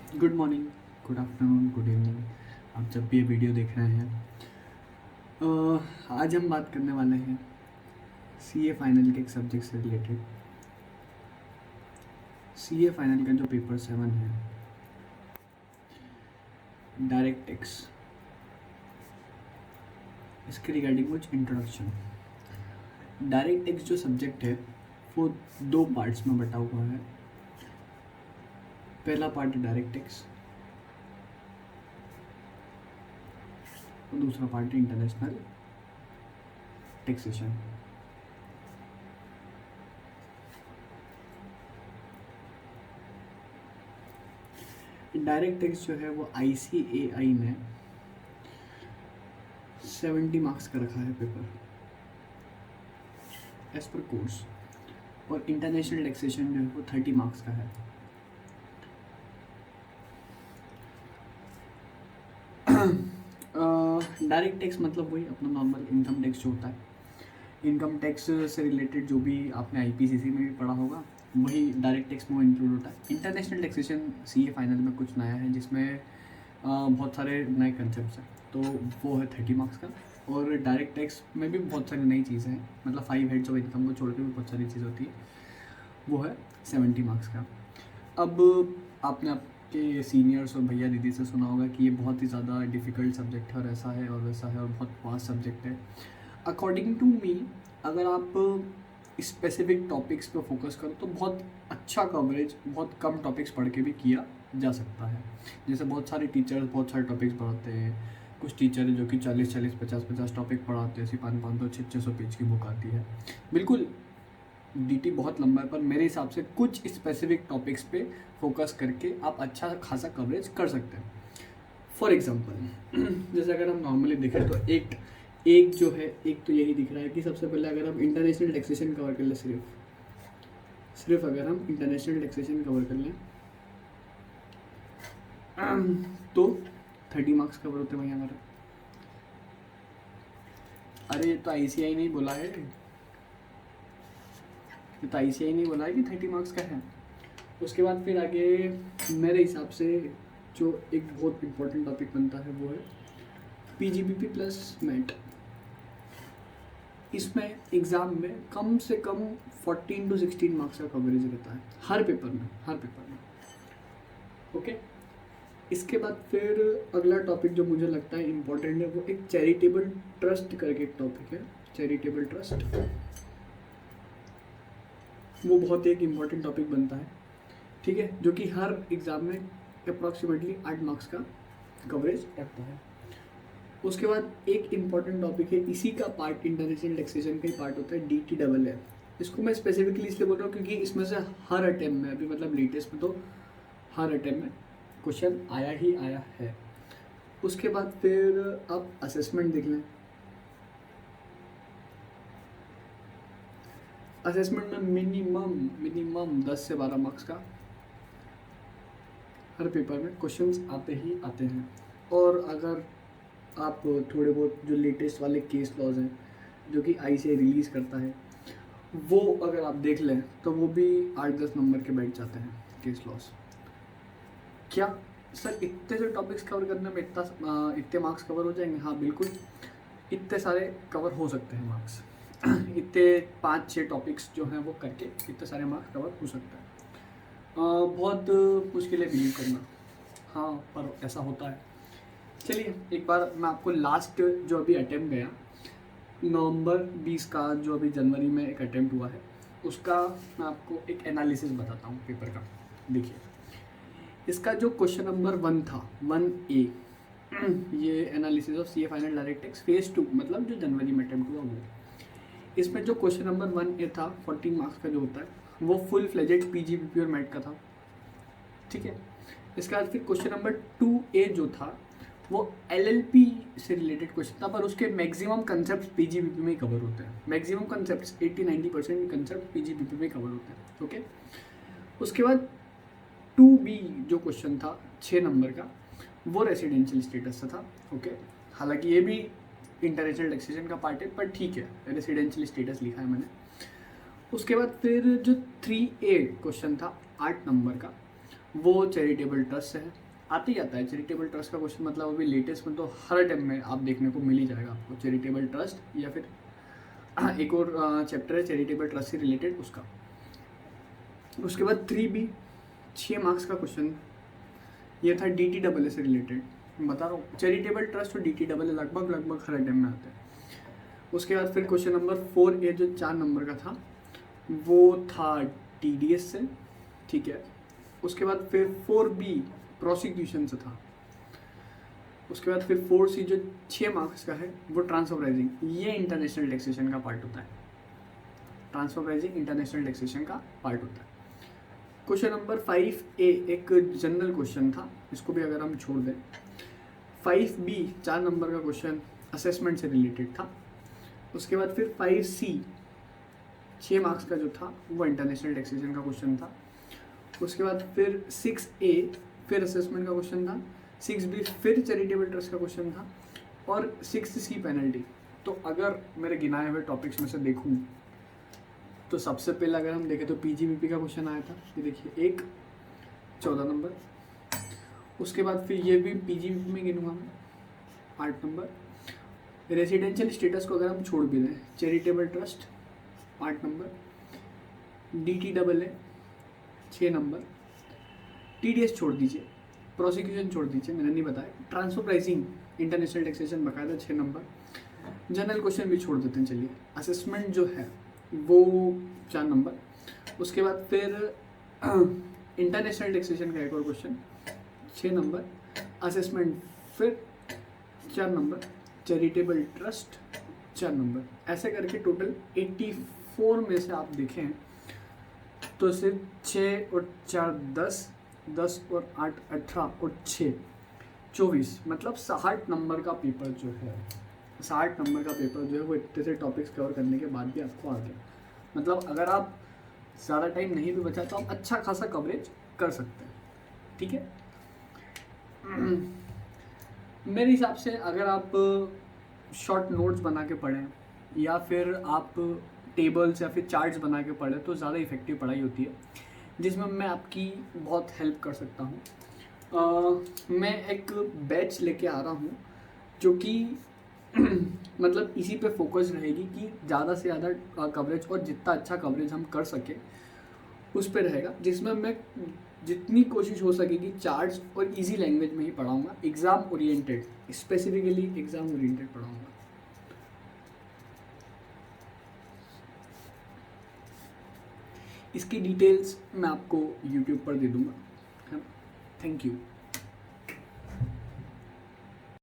Good morning, good afternoon, good evening. आप जब भी ये वीडियो देख रहे हैं, आज हम बात करने वाले हैं सीए फाइनल के एक सब्जेक्ट से रिलेटेड। सीए फाइनल का जो पेपर 7 है, डायरेक्ट टैक्स, इसके रिगार्डिंग कुछ इंट्रोडक्शन। डायरेक्ट टैक्स जो सब्जेक्ट है वो दो पार्ट्स में बटा हुआ है। पहला पार्ट है डायरेक्ट टैक्स और दूसरा पार्ट है इंटरनेशनल टैक्सेशन। डायरेक्ट टैक्स जो है वो ICAI ने 70 मार्क्स का रखा है पेपर एज पर कोर्स, और इंटरनेशनल टैक्सेशन जो है वो 30 मार्क्स का है। डायरेक्ट टैक्स मतलब वही अपना नॉर्मल इनकम टैक्स जो होता है। इनकम टैक्स से रिलेटेड जो भी आपने IPCC में भी पढ़ा होगा वही डायरेक्ट टैक्स में इंक्लूड होता है। इंटरनेशनल टैक्सेशन CA फाइनल में कुछ नया है, जिसमें बहुत सारे नए कंसेप्ट हैं, तो वो है 30 मार्क्स का। और डायरेक्ट टैक्स में भी बहुत सारी नई चीज़ें हैं, मतलब 5 हेड्स ऑफ इनकम को छोड़ के भी बहुत सारी चीज़ होती है, वो है 70 मार्क्स का। अब आपने आपके सीनियर्स और भैया दीदी से सुना होगा कि ये बहुत ही ज़्यादा डिफ़िकल्ट सब्जेक्ट है और ऐसा है और वैसा है और बहुत वास्ट सब्जेक्ट है। अकॉर्डिंग टू मी, अगर आप स्पेसिफिक टॉपिक्स पे फोकस करो तो बहुत अच्छा कवरेज बहुत कम टॉपिक्स पढ़ के भी किया जा सकता है। जैसे बहुत सारे टीचर्स बहुत सारे टॉपिक्स पढ़ाते हैं, कुछ टीचर हैं जो कि 40-40, 50-50 टॉपिक पढ़ाते हैं, ऐसी 500, 600 पेज की बुक आती है। बिल्कुल DT बहुत लंबा है, पर मेरे हिसाब से कुछ स्पेसिफिक टॉपिक्स पे फोकस करके आप अच्छा खासा कवरेज कर सकते हैं। फॉर एग्जांपल जैसे अगर हम नॉर्मली देखें तो एक जो है, एक तो यही दिख रहा है कि सबसे पहले अगर हम इंटरनेशनल टैक्सेशन कवर कर लें, सिर्फ अगर हम इंटरनेशनल टैक्सेशन कवर कर लें तो 30 मार्क्स कवर होते हैं भाई हमारे। अरे ये तो ICAI नहीं बोला है, ये तो ICAI नहीं बोला है कि 30 मार्क्स का है। उसके बाद फिर आगे मेरे हिसाब से जो एक बहुत इम्पोर्टेंट टॉपिक बनता है वो है PGBP प्लस मैट। इसमें एग्ज़ाम में कम से कम 14 to 16 मार्क्स का कवरेज रहता है हर पेपर में। ओके, इसके बाद फिर अगला टॉपिक जो मुझे लगता है इम्पोर्टेंट है वो एक चैरिटेबल ट्रस्ट करके एक टॉपिक है। चैरिटेबल ट्रस्ट वो बहुत ही एक इम्पॉर्टेंट टॉपिक बनता है, ठीक है, जो कि हर एग्ज़ाम में अप्रॉक्सीमेटली 8 मार्क्स का कवरेज रखता है। उसके बाद एक इम्पॉर्टेंट टॉपिक है, इसी का पार्ट इंटरनेशनल टैक्सेशन का ही पार्ट होता है, DTAA। इसको मैं स्पेसिफिकली इसलिए बोल रहा हूँ क्योंकि इसमें से हर अटेम्प्ट में, अभी मतलब लेटेस्ट में तो हर अटेम्प्ट में क्वेश्चन आया ही आया है। उसके बाद फिर आप असेसमेंट देख लें। असेसमेंट में मिनिमम 10 से 12 मार्क्स का हर पेपर में क्वेश्चंस आते ही आते हैं। और अगर आप थोड़े बहुत जो लेटेस्ट वाले केस लॉज हैं जो कि ICAI रिलीज़ करता है, वो अगर आप देख लें तो वो भी 8-10 नंबर के बैठ जाते हैं केस लॉज। क्या सर इतने से टॉपिक्स कवर करने में इतने मार्क्स कवर हो जाएंगे? हाँ बिल्कुल, इतने सारे कवर हो सकते हैं मार्क्स। इतने 5-6 टॉपिक्स जो हैं वो करके इतने सारे मार्क्स कवर हो सकता है। बहुत मुश्किल है बिलीव करना, हाँ पर ऐसा होता है। चलिए एक बार मैं आपको लास्ट जो अभी अटेम्प्ट गया नवंबर 20 का, जो अभी जनवरी में एक अटेम्प्ट हुआ है, उसका मैं आपको एक एनालिसिस बताता हूँ पेपर का। देखिए, इसका जो क्वेश्चन नंबर 1 था, 1A, ये analysis of CA final direct tax phase 2, मतलब जो जनवरी में अटेम्प्ट हुआ वो, इसमें जो क्वेश्चन नंबर 1A था 14 मार्क्स का जो होता है, वो फुल फ्लेजेड PGBP और मैट का था, ठीक है। इसके बाद फिर क्वेश्चन नंबर 2A जो था वो LLP से रिलेटेड क्वेश्चन था, पर उसके मैक्सिमम कंसेप्ट PGBP में ही कवर होते हैं। मैक्सिमम कंसेप्ट 80-90% कंसेप्ट PGBP में कवर होते हैं, ओके। उसके बाद 2B जो क्वेश्चन था 6 नंबर का, वो रेसिडेंशियल स्टेटस था, ओके। हालांकि ये भी इंटरनेशनल टैक्सेशन का पार्ट है, पर ठीक है, रेसिडेंशियल स्टेटस लिखा है मैंने। उसके बाद फिर जो 3A क्वेश्चन था 8 नंबर का, वो चैरिटेबल ट्रस्ट से है। आते ही आता है चैरिटेबल ट्रस्ट का क्वेश्चन, मतलब अभी लेटेस्ट में तो हर टाइम में आप देखने को मिल ही जाएगा आपको चैरिटेबल ट्रस्ट, या फिर एक और चैप्टर है चैरिटेबल ट्रस्ट से रिलेटेड उसका। उसके बाद 3B 6 मार्क्स का क्वेश्चन, ये था DTAA से रिलेटेड। मैं बता रहा हूँ चैरिटेबल ट्रस्ट और DTAA लगभग हर टाइम में आते हैं। उसके बाद फिर क्वेश्चन नंबर 4A जो 4 नंबर का था वो था TDS से, ठीक है। उसके बाद फिर 4B प्रोसिक्यूशन से था। उसके बाद फिर 4C जो 6 मार्क्स का है वो ट्रांसफर प्राइजिंग, ये इंटरनेशनल टैक्सेशन का पार्ट होता है। ट्रांसफर प्राइजिंग इंटरनेशनल टैक्सेशन का पार्ट होता है। क्वेश्चन नंबर 5A एक जनरल क्वेश्चन था, इसको भी अगर हम छोड़ दें। 5B 4 नंबर का क्वेश्चन असेसमेंट से रिलेटेड था। उसके बाद फिर 5C 6 मार्क्स का जो था वो इंटरनेशनल टैक्सेशन का क्वेश्चन था। उसके बाद फिर 6A फिर असेसमेंट का क्वेश्चन था। 6B फिर चैरिटेबल ट्रस्ट का क्वेश्चन था। और 6C पेनल्टी। तो अगर मेरे गिनाए हुए टॉपिक्स में से देखूँ तो सबसे पहले अगर हम देखें तो PGBP का क्वेश्चन आया था, ये देखिए एक 14 नंबर। उसके बाद फिर ये भी PGBP में गिनूँगा मैं 8 नंबर। रेजिडेंशियल स्टेटस को अगर हम छोड़ भी दें, charitable trust 8 number, DTAA 6 number, TDS छोड़ दीजिए, प्रोसिक्यूशन छोड़ दीजिए, मैंने नहीं बताया, ट्रांसफर प्राइसिंग इंटरनेशनल टैक्सेशन बकायदा 6 नंबर, जनरल क्वेश्चन भी छोड़ देते हैं चलिए, असेसमेंट जो है वो 4 नंबर। उसके बाद फिर इंटरनेशनल टैक्सेशन का एक और क्वेश्चन 6 नंबर, असेसमेंट फिर 4 नंबर, चैरिटेबल ट्रस्ट 4 नंबर। ऐसे करके टोटल 84 में से आप देखें तो सिर्फ 6 और 4 10, 10 और 8 18 और 6 24, मतलब 60 नंबर का पेपर जो है, 60 नंबर का पेपर जो है वो इतने से टॉपिक्स कवर करने के बाद भी आपको आ गया। मतलब अगर आप ज़्यादा टाइम नहीं भी बचा तो आप अच्छा खासा कवरेज कर सकते हैं, ठीक है। मेरे हिसाब से अगर आप शॉर्ट नोट्स बना के पढ़ें या फिर आप टेबल्स या फिर चार्ट्स बना के पढ़ें तो ज़्यादा इफेक्टिव पढ़ाई होती है, जिसमें मैं आपकी बहुत हेल्प कर सकता हूँ। मैं एक बैच लेके आ रहा हूँ जो कि मतलब इसी पे फोकस रहेगी कि ज़्यादा से ज़्यादा कवरेज और जितना अच्छा कवरेज हम कर सकें उस पे रहेगा, जिसमें मैं जितनी कोशिश हो सकेगी चार्ट्स और इजी लैंग्वेज में ही पढ़ाऊँगा, exam oriented, specifically exam oriented पढ़ाऊँगा। इसकी डिटेल्स मैं आपको यूट्यूब पर दे दूँगा, है ना। Thank you.